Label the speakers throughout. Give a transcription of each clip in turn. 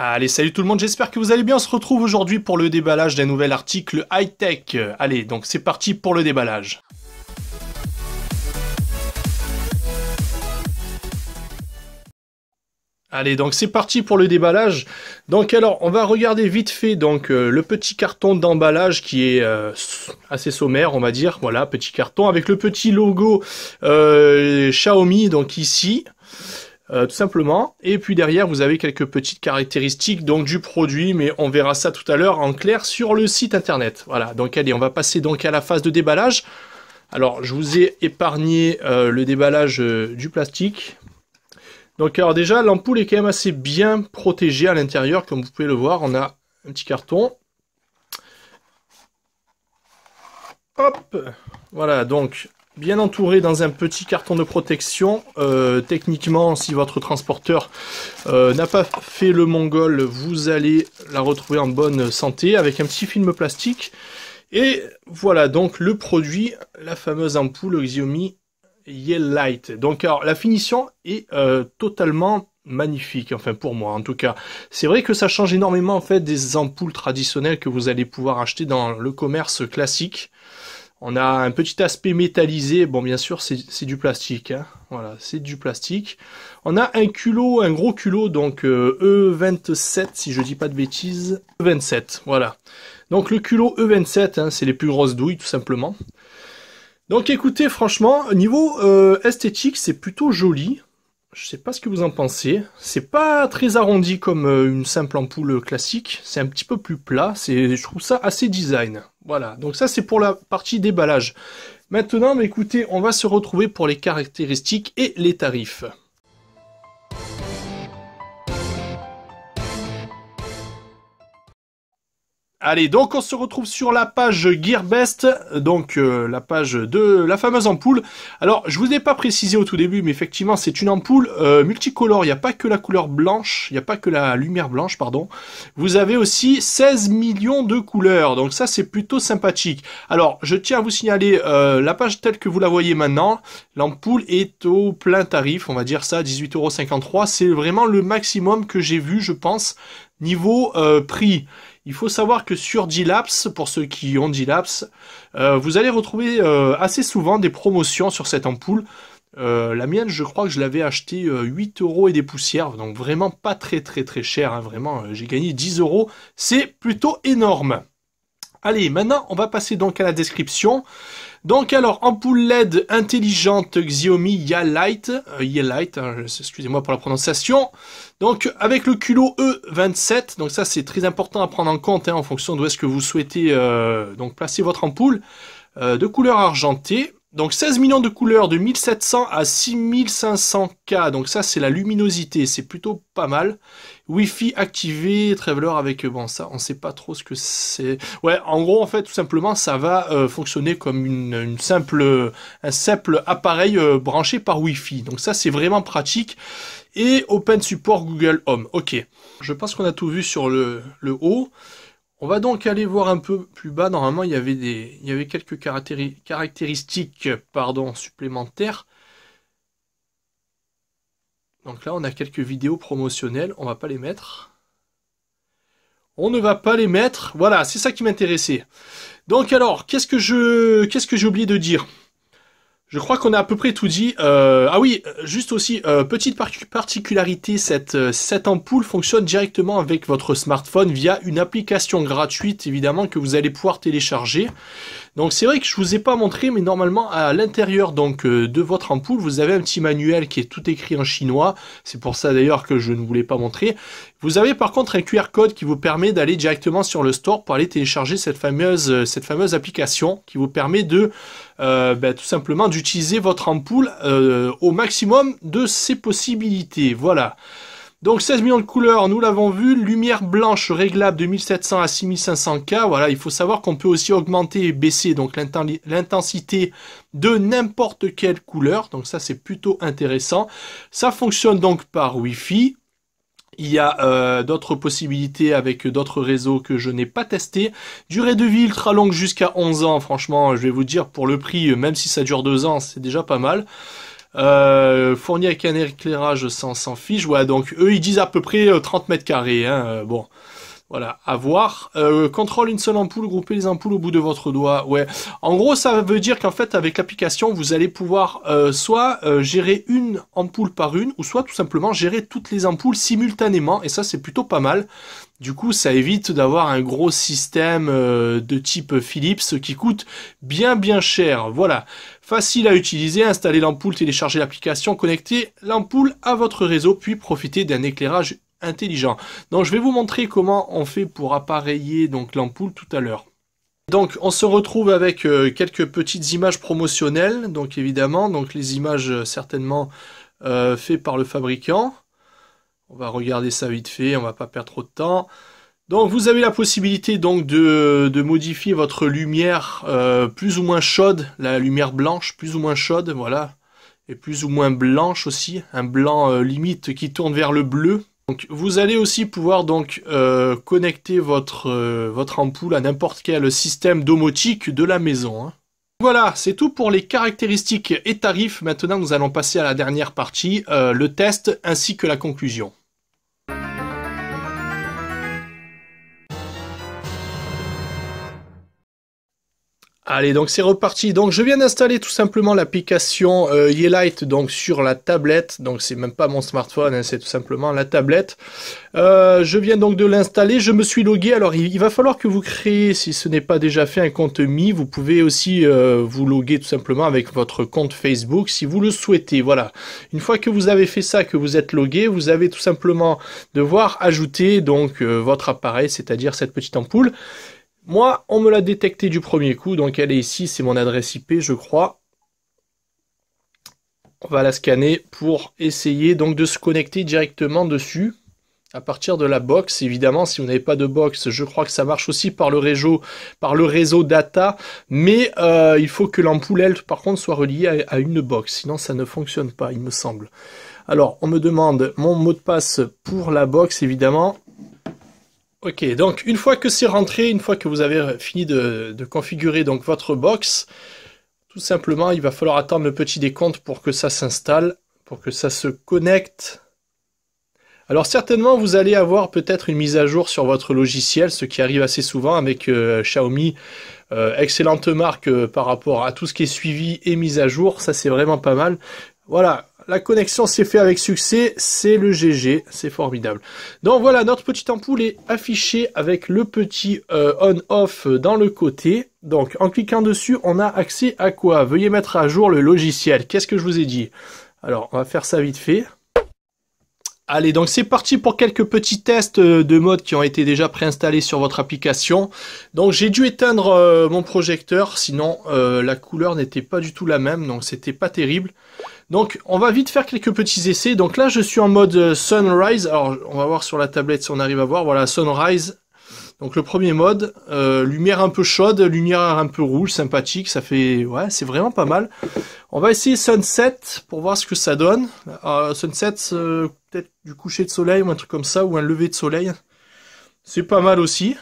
Speaker 1: Allez, salut tout le monde, j'espère que vous allez bien. On se retrouve aujourd'hui pour le déballage d'un nouvel article high-tech. Allez, donc c'est parti pour le déballage. Allez, donc c'est parti pour le déballage. Donc alors, on va regarder vite fait donc le petit carton d'emballage qui est assez sommaire, on va dire. Voilà, petit carton avec le petit logo Xiaomi, donc ici. Tout simplement. Et puis derrière, vous avez quelques petites caractéristiques donc du produit, mais on verra ça tout à l'heure en clair sur le site internet. Voilà, donc allez, on va passer donc à la phase de déballage. Alors, je vous ai épargné le déballage du plastique. Donc alors déjà, l'ampoule est quand même assez bien protégée à l'intérieur, comme vous pouvez le voir. On a un petit carton. Hop, voilà, donc bien entouré dans un petit carton de protection. Techniquement, si votre transporteur n'a pas fait le mongol, vous allez la retrouver en bonne santé avec un petit film plastique. Et voilà donc le produit, la fameuse ampoule Xiaomi Ye-Light. Donc alors la finition est totalement magnifique, enfin pour moi en tout cas. C'est vrai que ça change énormément en fait des ampoules traditionnelles que vous allez pouvoir acheter dans le commerce classique. On a un petit aspect métallisé, bon bien sûr c'est du plastique, hein. Voilà, c'est du plastique. On a un culot, un gros culot, donc E27 si je dis pas de bêtises, E27, voilà. Donc le culot E27, hein, c'est les plus grosses douilles tout simplement. Donc écoutez, franchement, niveau esthétique, c'est plutôt joli. Je sais pas ce que vous en pensez. C'est pas très arrondi comme une simple ampoule classique. C'est un petit peu plus plat. Je trouve ça assez design. Voilà. Donc ça, c'est pour la partie déballage. Maintenant, bah, écoutez, on va se retrouver pour les caractéristiques et les tarifs. Allez, donc on se retrouve sur la page Gearbest, donc la page de la fameuse ampoule. Alors, je vous ai pas précisé au tout début, mais effectivement, c'est une ampoule multicolore. Il n'y a pas que la couleur blanche, il n'y a pas que la lumière blanche, pardon. Vous avez aussi 16 millions de couleurs, donc ça, c'est plutôt sympathique. Alors, je tiens à vous signaler la page telle que vous la voyez maintenant. L'ampoule est au plein tarif, on va dire ça, 18,53 €. C'est vraiment le maximum que j'ai vu, je pense, niveau prix. Il faut savoir que sur Dilapse, pour ceux qui ont Dilapse, vous allez retrouver assez souvent des promotions sur cette ampoule. La mienne, je crois que je l'avais acheté 8 € et des poussières, donc vraiment pas très cher, hein, vraiment, j'ai gagné 10 €, c'est plutôt énorme. Allez, maintenant, on va passer donc à la description. Donc alors, ampoule LED intelligente Xiaomi Ye-Light, excusez-moi pour la prononciation. Donc avec le culot E27, donc ça c'est très important à prendre en compte hein, en fonction d'où est-ce que vous souhaitez donc placer votre ampoule, de couleur argentée. Donc 16 millions de couleurs de 1700 à 6500K, donc ça c'est la luminosité, c'est plutôt pas mal. Wi-Fi activé, Traveler avec, bon ça on sait pas trop ce que c'est. Ouais, en gros en fait tout simplement ça va fonctionner comme un simple appareil branché par Wi-Fi. Donc ça c'est vraiment pratique. Et Open Support Google Home, ok. Je pense qu'on a tout vu sur le haut. On va donc aller voir un peu plus bas. Normalement, il y avait quelques caractéristiques, supplémentaires. Donc là, on a quelques vidéos promotionnelles. On va pas les mettre. On ne va pas les mettre. Voilà, c'est ça qui m'intéressait. Donc alors, qu'est-ce que j'ai oublié de dire ? Je crois qu'on a à peu près tout dit. Ah oui, juste aussi, petite particularité, cette ampoule fonctionne directement avec votre smartphone via une application gratuite, évidemment, que vous allez pouvoir télécharger. Donc c'est vrai que je vous ai pas montré, mais normalement à l'intérieur donc de votre ampoule, vous avez un petit manuel qui est tout écrit en chinois. C'est pour ça d'ailleurs que je ne voulais pas montrer. Vous avez par contre un QR code qui vous permet d'aller directement sur le store pour aller télécharger cette fameuse application qui vous permet de tout simplement d'utiliser votre ampoule au maximum de ses possibilités. Voilà. Donc 16 millions de couleurs, nous l'avons vu, lumière blanche réglable de 1700 à 6500K, voilà, il faut savoir qu'on peut aussi augmenter et baisser donc l'intensité de n'importe quelle couleur, donc ça c'est plutôt intéressant. Ça fonctionne donc par Wi-Fi. Il y a d'autres possibilités avec d'autres réseaux que je n'ai pas testé. Durée de vie ultra longue jusqu'à 11 ans, franchement, je vais vous dire, pour le prix, même si ça dure 2 ans, c'est déjà pas mal. Fourni avec un éclairage, ça on s'en fiche. Voilà, donc eux ils disent à peu près 30 mètres carrés. Hein, bon. Voilà, à voir. Contrôle une seule ampoule, grouper les ampoules au bout de votre doigt. Ouais. En gros, ça veut dire qu'en fait, avec l'application, vous allez pouvoir soit gérer une ampoule par une, ou soit tout simplement gérer toutes les ampoules simultanément. Et ça, c'est plutôt pas mal. Du coup, ça évite d'avoir un gros système de type Philips qui coûte bien cher. Voilà. Facile à utiliser, installer l'ampoule, télécharger l'application, connecter l'ampoule à votre réseau, puis profiter d'un éclairage intelligent. Donc je vais vous montrer comment on fait pour appareiller donc l'ampoule tout à l'heure. Donc on se retrouve avec quelques petites images promotionnelles, donc évidemment, donc les images certainement faites par le fabricant. On va regarder ça vite fait, on va pas perdre trop de temps. Donc vous avez la possibilité donc de modifier votre lumière plus ou moins chaude, la lumière blanche plus ou moins chaude, voilà, et plus ou moins blanche aussi, un blanc limite qui tourne vers le bleu. Donc, vous allez aussi pouvoir donc connecter votre ampoule à n'importe quel système domotique de la maison. Hein. Voilà, c'est tout pour les caractéristiques et tarifs. Maintenant, nous allons passer à la dernière partie, le test ainsi que la conclusion. Allez, donc c'est reparti. Donc je viens d'installer tout simplement l'application Yeelight donc sur la tablette. Donc c'est même pas mon smartphone, hein, c'est tout simplement la tablette. Je viens donc de l'installer. Je me suis logué. Alors il va falloir que vous créez, si ce n'est pas déjà fait, un compte Mi. Vous pouvez aussi vous loguer tout simplement avec votre compte Facebook si vous le souhaitez. Voilà. Une fois que vous avez fait ça, que vous êtes logué, vous avez tout simplement devoir ajouter donc votre appareil, c'est-à-dire cette petite ampoule. Moi, on me l'a détecté du premier coup, donc elle est ici, c'est mon adresse IP, je crois. On va la scanner pour essayer donc de se connecter directement dessus, à partir de la box. Évidemment, si vous n'avez pas de box, je crois que ça marche aussi par le réseau data, mais il faut que l'ampoule, elle, par contre, soit reliée à une box, sinon ça ne fonctionne pas, il me semble. Alors, on me demande mon mot de passe pour la box, évidemment. Ok, donc une fois que c'est rentré, une fois que vous avez fini de configurer donc votre box, tout simplement il va falloir attendre le petit décompte pour que ça s'installe, pour que ça se connecte. Alors certainement vous allez avoir peut-être une mise à jour sur votre logiciel, ce qui arrive assez souvent avec Xiaomi, excellente marque par rapport à tout ce qui est suivi et mise à jour, ça c'est vraiment pas mal. Voilà. La connexion s'est faite avec succès, c'est le GG, c'est formidable. Donc voilà, notre petite ampoule est affichée avec le petit on-off dans le côté. Donc en cliquant dessus, on a accès à quoi? Veuillez mettre à jour le logiciel. Qu'est-ce que je vous ai dit? Alors, on va faire ça vite fait. Allez, donc c'est parti pour quelques petits tests de mode qui ont été déjà préinstallés sur votre application. Donc j'ai dû éteindre mon projecteur, sinon la couleur n'était pas du tout la même, donc c'était pas terrible. Donc on va vite faire quelques petits essais. Donc là je suis en mode Sunrise, alors on va voir sur la tablette si on arrive à voir, voilà Sunrise. Donc le premier mode, lumière un peu chaude, lumière un peu rouge, sympathique, ça fait, ouais, c'est vraiment pas mal. On va essayer Sunset pour voir ce que ça donne. Sunset, peut-être du coucher de soleil ou un truc comme ça, ou un lever de soleil. C'est pas mal aussi.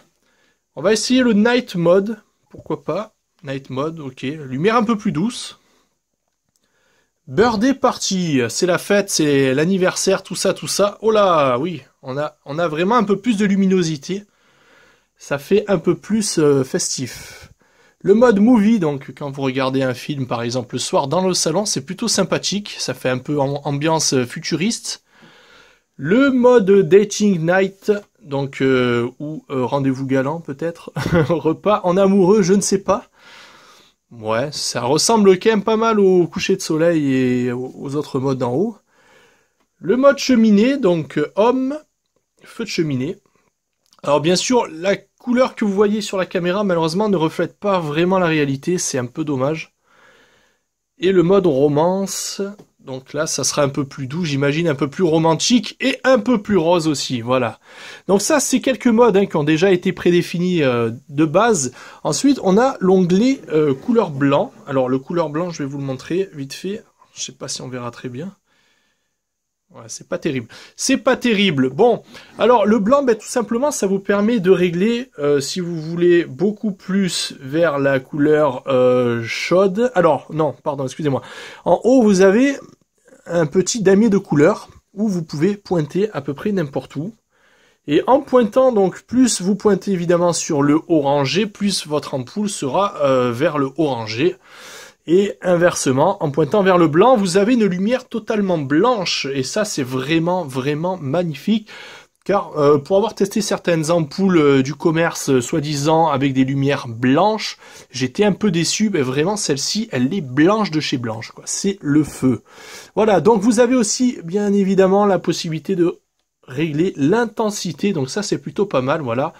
Speaker 1: On va essayer le Night Mode, pourquoi pas. Night Mode, ok. Lumière un peu plus douce. Birthday Party, c'est la fête, c'est l'anniversaire, tout ça. Oh là, oui, on a vraiment un peu plus de luminosité. Ça fait un peu plus festif. Le mode movie, donc quand vous regardez un film par exemple le soir dans le salon, c'est plutôt sympathique, ça fait un peu ambiance futuriste. Le mode dating night, donc ou rendez-vous galant peut-être, repas en amoureux, je ne sais pas. Ouais, ça ressemble quand même pas mal au coucher de soleil et aux autres modes d'en haut. Le mode cheminée, donc homme, feu de cheminée. Alors bien sûr, la couleur que vous voyez sur la caméra, malheureusement, ne reflète pas vraiment la réalité, c'est un peu dommage. Et le mode romance, donc là, ça sera un peu plus doux, j'imagine, un peu plus romantique et un peu plus rose aussi, voilà. Donc ça, c'est quelques modes qui ont déjà été prédéfinis de base. Ensuite, on a l'onglet couleur blanc. Alors le couleur blanc, je vais vous le montrer vite fait. Je sais pas si on verra très bien. Ouais, c'est pas terrible. C'est pas terrible. Bon, alors le blanc, ben, tout simplement, ça vous permet de régler si vous voulez beaucoup plus vers la couleur chaude. Alors, non, pardon, excusez-moi. En haut, vous avez un petit damier de couleur où vous pouvez pointer à peu près n'importe où. Et en pointant, donc, plus vous pointez évidemment sur le orangé, plus votre ampoule sera vers le orangé. Et inversement, en pointant vers le blanc, vous avez une lumière totalement blanche. Et ça, c'est vraiment, vraiment magnifique. Car pour avoir testé certaines ampoules du commerce, soi-disant, avec des lumières blanches, j'étais un peu déçu. Mais vraiment, celle-ci, elle est blanche de chez blanche, quoi. C'est le feu. Voilà, donc vous avez aussi, bien évidemment, la possibilité de régler l'intensité. Donc ça, c'est plutôt pas mal, voilà.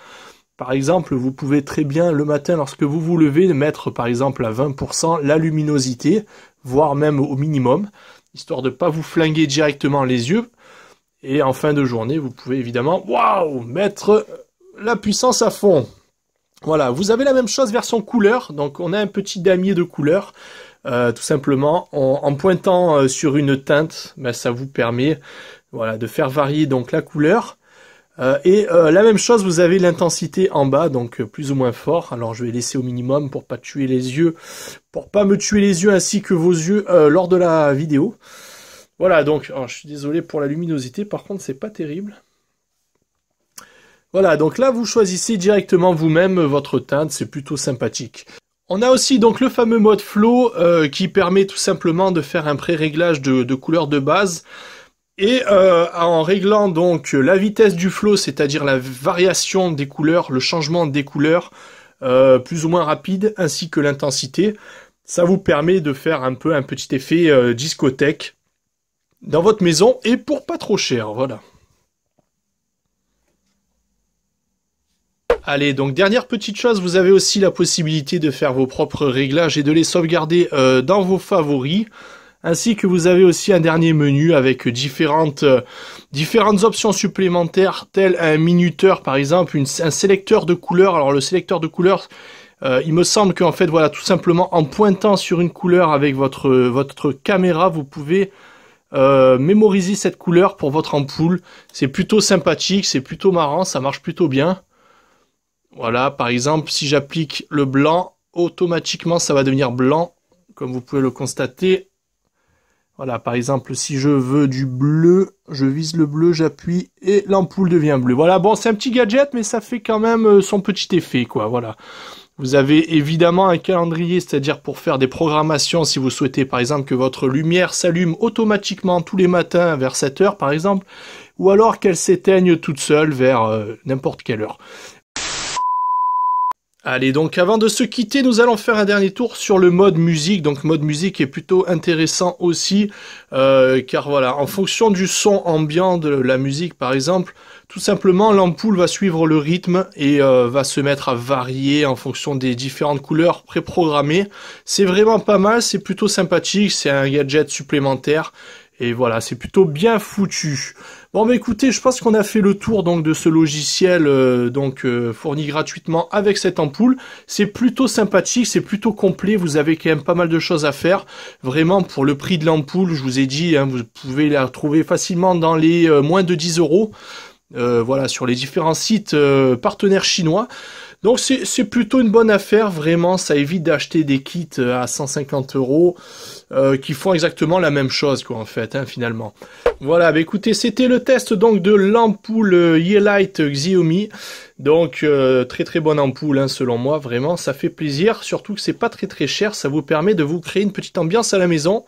Speaker 1: Par exemple, vous pouvez très bien, le matin, lorsque vous vous levez, mettre, par exemple, à 20% la luminosité, voire même au minimum, histoire de pas vous flinguer directement les yeux. Et en fin de journée, vous pouvez évidemment, waouh, mettre la puissance à fond. Voilà, vous avez la même chose version couleur. Donc, on a un petit damier de couleur. Tout simplement, en pointant sur une teinte, ben, ça vous permet, voilà, de faire varier donc la couleur. La même chose, vous avez l'intensité en bas, donc plus ou moins fort. Alors, je vais laisser au minimum pour pas tuer les yeux, pour pas me tuer les yeux ainsi que vos yeux lors de la vidéo. Voilà, donc, je suis désolé pour la luminosité, par contre, c'est pas terrible. Voilà, donc là, vous choisissez directement vous-même votre teinte, c'est plutôt sympathique. On a aussi donc le fameux mode flow qui permet tout simplement de faire un pré-réglage de couleur de base. Et en réglant donc la vitesse du flow, c'est-à-dire la variation des couleurs, le changement des couleurs, plus ou moins rapide, ainsi que l'intensité, ça vous permet de faire un peu un petit effet discothèque dans votre maison et pour pas trop cher, voilà. Allez, donc dernière petite chose, vous avez aussi la possibilité de faire vos propres réglages et de les sauvegarder dans vos favoris. Ainsi que vous avez aussi un dernier menu avec différentes options supplémentaires, tel un minuteur par exemple, un sélecteur de couleurs. Alors le sélecteur de couleurs, il me semble qu'en fait, voilà, tout simplement en pointant sur une couleur avec votre caméra, vous pouvez mémoriser cette couleur pour votre ampoule. C'est plutôt sympathique, c'est plutôt marrant, ça marche plutôt bien. Voilà, par exemple, si j'applique le blanc, automatiquement ça va devenir blanc, comme vous pouvez le constater. Voilà, par exemple, si je veux du bleu, je vise le bleu, j'appuie et l'ampoule devient bleue. Voilà, bon, c'est un petit gadget, mais ça fait quand même son petit effet, quoi, voilà. Vous avez évidemment un calendrier, c'est-à-dire pour faire des programmations, si vous souhaitez, par exemple, que votre lumière s'allume automatiquement tous les matins vers 7 heures, par exemple, ou alors qu'elle s'éteigne toute seule vers n'importe quelle heure. Allez, donc avant de se quitter, nous allons faire un dernier tour sur le mode musique. Donc mode musique est plutôt intéressant aussi, car voilà, en fonction du son ambiant de la musique par exemple, tout simplement l'ampoule va suivre le rythme et va se mettre à varier en fonction des différentes couleurs préprogrammées. C'est vraiment pas mal, c'est plutôt sympathique, c'est un gadget supplémentaire. Et voilà, c'est plutôt bien foutu. Bon bah écoutez, je pense qu'on a fait le tour donc de ce logiciel fourni gratuitement avec cette ampoule. C'est plutôt sympathique, c'est plutôt complet, vous avez quand même pas mal de choses à faire. Vraiment pour le prix de l'ampoule, je vous ai dit, hein, vous pouvez la trouver facilement dans les moins de 10 €. Voilà, sur les différents sites partenaires chinois. Donc c'est plutôt une bonne affaire, vraiment, ça évite d'acheter des kits à 150 € qui font exactement la même chose, quoi, en fait, hein, finalement. Voilà, bah écoutez, c'était le test donc de l'ampoule Yeelight Xiaomi. Donc très très bonne ampoule, hein, selon moi, vraiment, ça fait plaisir, surtout que c'est pas très très cher, ça vous permet de vous créer une petite ambiance à la maison.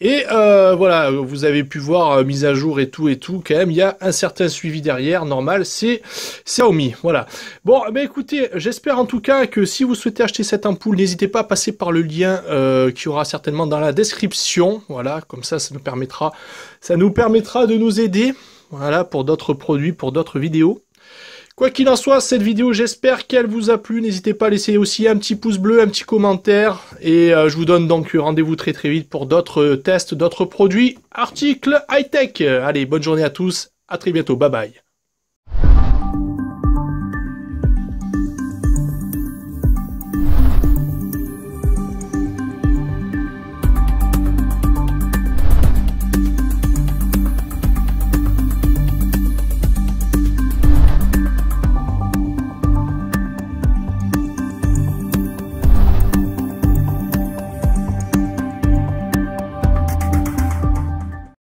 Speaker 1: Et voilà, vous avez pu voir mise à jour et tout, quand même, il y a un certain suivi derrière, normal, c'est Xiaomi, voilà. Bon, bah écoutez, j'espère en tout cas que si vous souhaitez acheter cette ampoule, n'hésitez pas à passer par le lien qui aura certainement dans la description, voilà, comme ça nous permettra de nous aider, voilà, pour d'autres produits, pour d'autres vidéos. Quoi qu'il en soit, cette vidéo, j'espère qu'elle vous a plu. N'hésitez pas à laisser aussi un petit pouce bleu, un petit commentaire. Et je vous donne donc rendez-vous très très vite pour d'autres tests, d'autres produits, articles high-tech. Allez, bonne journée à tous. À très bientôt. Bye bye.